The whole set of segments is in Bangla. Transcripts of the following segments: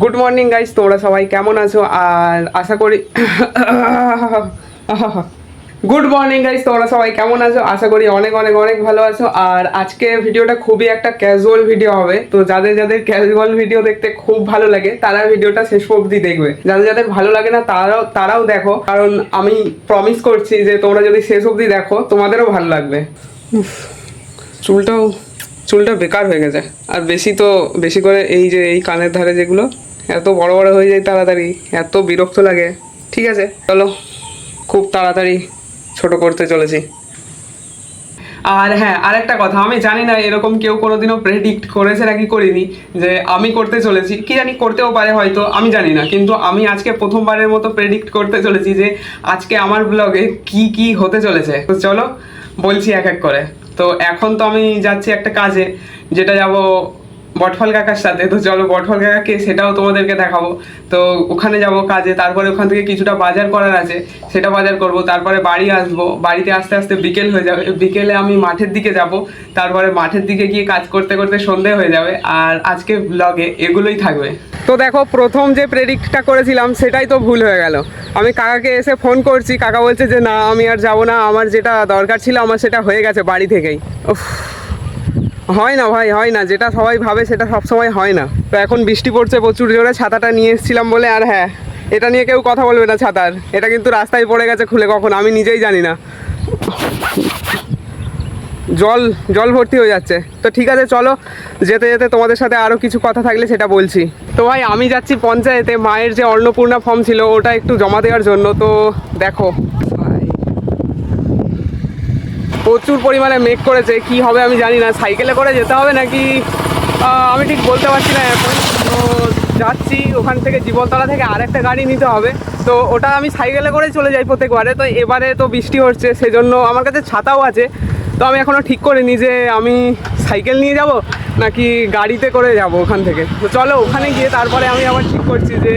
গুড মর্নিং গাইস, তোমরা সবাই কেমন আছো? আর আশা করি গুড মর্নিং গাইস, তোমরা সবাই কেমন আছো? আশা করি অনেক অনেক অনেক ভালো আছো। আর আজকে ভিডিওটা খুবই একটা ক্যাজুয়াল ভিডিও হবে। তো যাদের যাদের ক্যাজুয়াল ভিডিও দেখতে খুব ভালো লাগে তারা ভিডিওটা শেষ অবধি দেখবে। যাদের যাদের ভালো লাগে না তারাও দেখো, কারণ আমি প্রমিস করছি যে তোমরা যদি শেষ অবধি দেখো তোমাদেরও ভালো লাগবে। চুলটা বেকার হয়ে গেছে। আর বেশি করে এই কানের ধারে যেগুলো এত বড় বড় হয়ে যায় তাড়াতাড়ি, এত বিরক্ত লাগে। ঠিক আছে, চলো খুব তাড়াতাড়ি ছোট করতে চলেছি। আর হ্যাঁ, আরেকটা কথা, আমি জানি না এরকম কেউ কোনোদিনও প্রেডিক্ট করেছে নাকি করিনি যে আমি করতে চলেছি, কি জানি করতেও পারে হয়তো, আমি জানি না। কিন্তু আমি আজকে প্রথমবারের মতো প্রেডিক্ট করতে চলেছি যে আজকে আমার ব্লগে কি কি হতে চলেছে। তো চলো বলছি এক এক করে। তো এখন তো আমি যাচ্ছি একটা কাজে, যেটা যাব বটফল কাকার সাথে। তো চলো বটফল কাকাকে সেটাও তোমাদেরকে দেখাবো। তো ওখানে যাব কাজে, তারপরে ওখান থেকে কিছুটা বাজার করার আছে, সেটা বাজার করব। তারপরে বাড়ি আসবো, বাড়িতে আস্তে আস্তে বিকেল হয়ে যাবে। বিকেলে আমি মাঠের দিকে যাব, তারপরে মাঠের দিকে গিয়ে কাজ করতে করতে সন্ধে হয়ে যাবে। আর আজকে ব্লগে এগুলোই থাকবে। তো দেখো, প্রথম যে প্রেডিক্টটা করেছিলাম সেটাই তো ভুল হয়ে গেল। আমি কাকাকে এসে ফোন করছি, কাকা বলছে যে না আমি আর যাবো না, আমার যেটা দরকার ছিল আমার সেটা হয়ে গেছে বাড়ি থেকেই। হয় না ভাই, হয় না, যেটা সবাই ভাবে সেটা সবসময় হয় না। তো এখন বৃষ্টি পড়ছে প্রচুর জোরে, ছাতাটা নিয়ে এসেছিলাম বলে। আর হ্যাঁ, এটা নিয়ে কেউ কথা বলবে না ছাতার, এটা কিন্তু রাস্তায় পড়ে গেছে খুলে, কখন আমি নিজেই জানি না। জল ভর্তি হয়ে যাচ্ছে। তো ঠিক আছে, চলো যেতে যেতে তোমাদের সাথে আরও কিছু কথা থাকলে সেটা বলছি। তো ভাই আমি যাচ্ছি পঞ্চায়েতে, মায়ের যে অন্নপূর্ণা ফর্ম ছিল ওটা একটু জমা দেওয়ার জন্য। তো দেখো প্রচুর পরিমাণে মেঘ করেছে, কি হবে আমি জানি না। সাইকেলে করে যেতে হবে নাকি আমি ঠিক বলতে পারছি না এখন। তো যাচ্ছি, ওখান থেকে জীবনতলা থেকে আরেকটা গাড়ি নিতে হবে। তো ওটা আমি সাইকেলে করেই চলে যাই প্রত্যেকবারে। তো এবারে তো বৃষ্টি হচ্ছে, সেজন্য আমার কাছে ছাতাও আছে। তো আমি এখনও ঠিক করিনি যে আমি সাইকেল নিয়ে যাব নাকি গাড়িতে করে যাব ওখান থেকে। তো চলো ওখানে গিয়ে তারপরে আমি আবার ঠিক করছি যে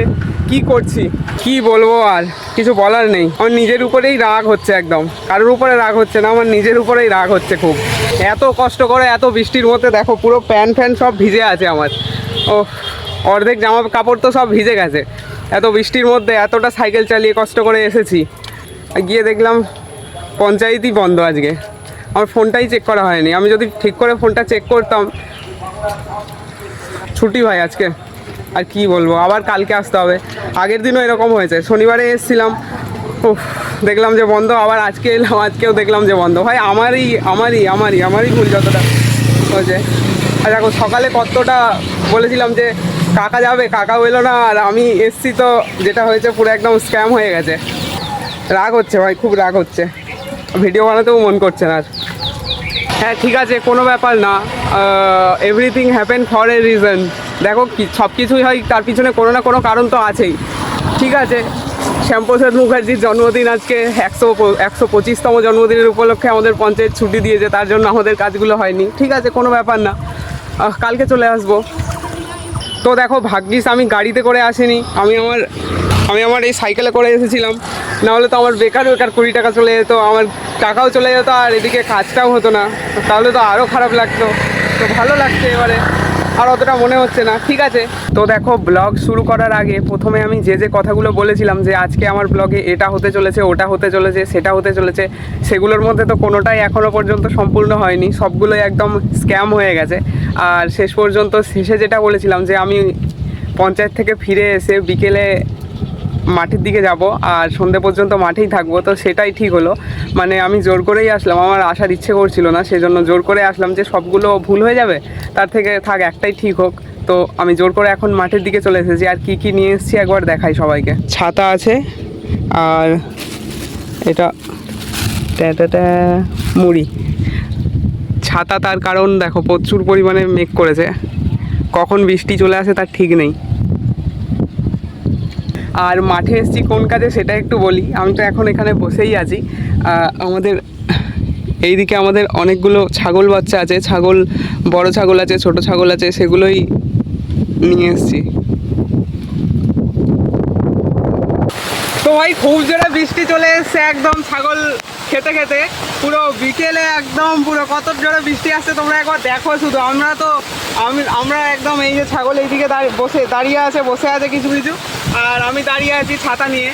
কি করছি। কি বলবো, আর কিছু বলার নেই। আমার নিজের উপরেই রাগ হচ্ছে, একদম কারোর উপরে রাগ হচ্ছে না, আমার নিজের উপরেই রাগ হচ্ছে খুব। এত কষ্ট করে এত বৃষ্টির মধ্যে দেখো পুরো প্যান্ট সব ভিজে আছে আমার। ও অর্ধেক জামা কাপড় তো সব ভিজে গেছে। এত বৃষ্টির মধ্যে এতটা সাইকেল চালিয়ে কষ্ট করে এসেছি, গিয়ে দেখলাম পঞ্চায়েতই বন্ধ আজকে। আমার ফোনটাই চেক করা হয়নি, আমি যদি ঠিক করে ফোনটা চেক করতাম। ছুটি ভাই আজকে, আর কি বলবো, আবার কালকে আসতে হবে। আগের দিনও এরকম হয়েছে, শনিবারে এসেছিলাম, দেখলাম যে বন্ধ, আবার আজকে এলাম, আজকেও দেখলাম যে বন্ধ। ভাই আমারই ভুল যতটা হয়েছে। আর দেখো সকালে কতটা বলেছিলাম যে কাকা যাবে, কাকাও এলো না, আর আমি এসছি, তো যেটা হয়েছে পুরো একদম স্ক্যাম হয়ে গেছে। রাগ হচ্ছে ভাই, খুব রাগ হচ্ছে, ভিডিও বানাতেও মন করছে না আর। হ্যাঁ ঠিক আছে, কোনো ব্যাপার না, everything happen for a reason. দেখো সব কিছুই হয়, তার পিছনে কোনো না কোনো কারণ তো আছেই। ঠিক আছে, শ্যামপ্রসাদ মুখার্জির জন্মদিন আজকে, 125তম জন্মদিনের উপলক্ষে আমাদের পঞ্চায়েত ছুটি দিয়েছে, তার জন্য আমাদের কাজগুলো হয়নি। ঠিক আছে, কোনো ব্যাপার না, কালকে চলে আসবো। তো দেখো ভাগ্যিস আমি গাড়িতে করে আসিনি, আমি আমার এই সাইকেলে করে এসেছিলাম। নাহলে তো আমার বেকার 20 টাকা চলে যেত, আমার টাকাও চলে যেত, আর এদিকে কাজটাও হতো না, তাহলে তো আরও খারাপ লাগতো। তো ভালো লাগছে এবারে, আর অতটা মনে হচ্ছে না। ঠিক আছে, তো দেখো ব্লগ শুরু করার আগে প্রথমে আমি যে কথাগুলো বলেছিলাম যে আজকে আমার ব্লগে এটা হতে চলেছে, ওটা হতে চলেছে, সেটা হতে চলেছে, সেগুলোর মধ্যে তো কোনোটাই এখনও পর্যন্ত সম্পূর্ণ হয়নি, সবগুলোই একদম স্ক্যাম হয়ে গেছে। আর শেষে যেটা বলেছিলাম যে আমি পঞ্চায়েত থেকে ফিরে এসে বিকেলে মাঠের দিকে যাব আর সন্ধে পর্যন্ত মাঠেই থাকবো, তো সেটাই ঠিক হলো। মানে আমি জোর করেই আসলাম, আমার আসার ইচ্ছে করছিল না, সেজন্য জোর করে আসলাম যে সবগুলো ভুল হয়ে যাবে, তার থেকে থাক একটাই ঠিক হোক। তো আমি জোর করে এখন মাঠের দিকে চলে এসেছি। আর কি কি নিয়ে এসেছি একবার দেখাই সবাইকে। ছাতা আছে, আর এটা মুড়ি। ছাতা তার কারণ দেখো প্রচুর পরিমাণে মেঘ করেছে, কখন বৃষ্টি চলে আসে তার ঠিক নেই। আর মাঠে এসেছি কোন কাজে সেটা একটু বলি। আমি তো এখন এখানে বসেই আছি, আমাদের এইদিকে আমাদের অনেকগুলো ছাগল বাচ্চা আছে, বড় ছাগল আছে, ছোট ছাগল আছে, সেগুলোই নিয়ে এসেছি। তো ভাই খুব জোরে বৃষ্টি চলে এসছে, একদম ছাগল খেতে খেতে পুরো বিকেলে একদম পুরো কত জোরে বৃষ্টি আসছে তোমরা একবার দেখো শুধু। আমরা একদম এই যে ছাগল এইদিকে দাঁড়িয়ে আছে কিছু কিছু, আর আমি দাঁড়িয়ে আছি ছাতা নিয়ে।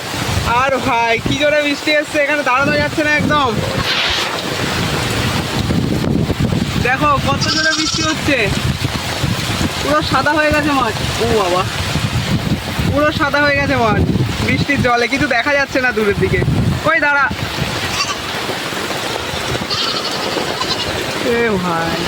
আর ভাই কি জোরে বৃষ্টি এসছে, এখানে দাঁড়ানো যাচ্ছে না একদম। দেখো কত জোরে বৃষ্টি হচ্ছে, পুরো সাদা হয়ে গেছে মাছ। ও বাবা, পুরো সাদা হয়ে গেছে মাছ বৃষ্টির জলে, কিছু দেখা যাচ্ছে না দূরের দিকে। ওই দাঁড়া, এ ভাই।